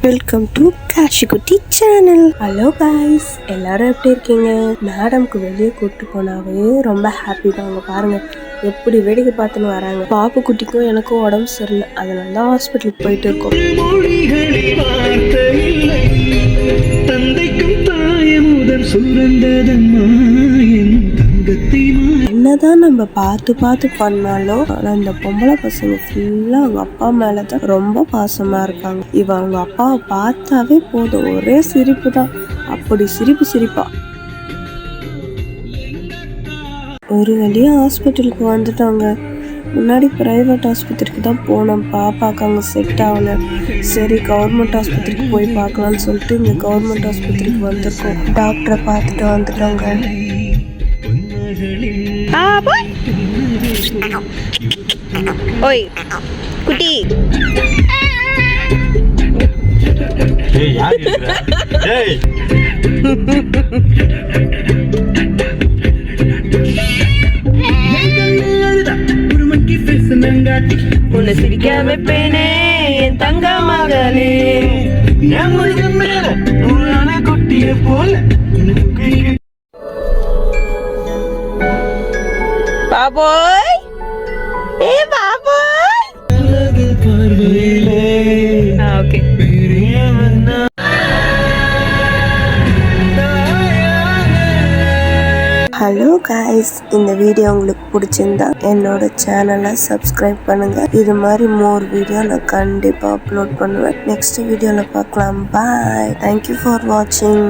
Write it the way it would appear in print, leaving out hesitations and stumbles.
Welcome to Kashikutty channel. Hello guys, எல்லாரும் எப்படி இருக்கீங்க? மேடம்க்கு வெளியே கூப்பிட்டு போனாவே ரொம்ப ஹாப்பி தான். அவங்க பாருங்க எப்படி வேடிக்கை பார்த்துன்னு வராங்க. பாப்பு குட்டிக்கும் எனக்கும் உடம்பு சரியில்லை, அதனால தான் ஹாஸ்பிட்டலுக்கு போயிட்டு இருக்கோம். என்னதான் நம்ம பார்த்து பண்ணாலும் ஆனா இந்த பொம்பளை பசங்க ஃபுல்லா அவங்க அப்பா மேலதான் ரொம்ப பாசமா இருக்காங்க. இவ அவங்க அப்பாவை பார்த்தாவே போதும், ஒரே சிரிப்பு தான். அப்படி சிரிப்பா. ஒரு வழியா ஹாஸ்பிட்டலுக்கு வந்துட்டாங்க. முன்னாடி பிரைவேட் ஆஸ்பத்திரிக்கு தான் போனோம், பாப்பாக்கு அங்கே செட் ஆகல. சரி கவர்மெண்ட் ஆஸ்பத்திரிக்கு போய் பார்க்கலாம்னு சொல்லிட்டு இங்கே கவர்மெண்ட் ஆஸ்பத்திரிக்கு வந்திருக்கோம். டாக்டரை பார்த்துட்டு வந்துட்டோங்க. ஓய் குட்டி, உன்னை சிரிக்க வைப்பேனே என் தங்க மகளே. கொட்டிய போல பாபோய், ஏ பாபோய். ஓகே. ஹலோ காய்ஸ், இந்த வீடியோ உங்களுக்கு பிடிச்சிருந்தா என்னோட சேனலை சப்ஸ்கிரைப் பண்ணுங்க. இது மாதிரி மோர் வீடியோ நான் கண்டிப்பாக அப்லோட் பண்ணுவேன். நெக்ஸ்ட் வீடியோவில் பார்க்கலாம். பாய். தேங்க்யூ ஃபார் வாட்சிங்.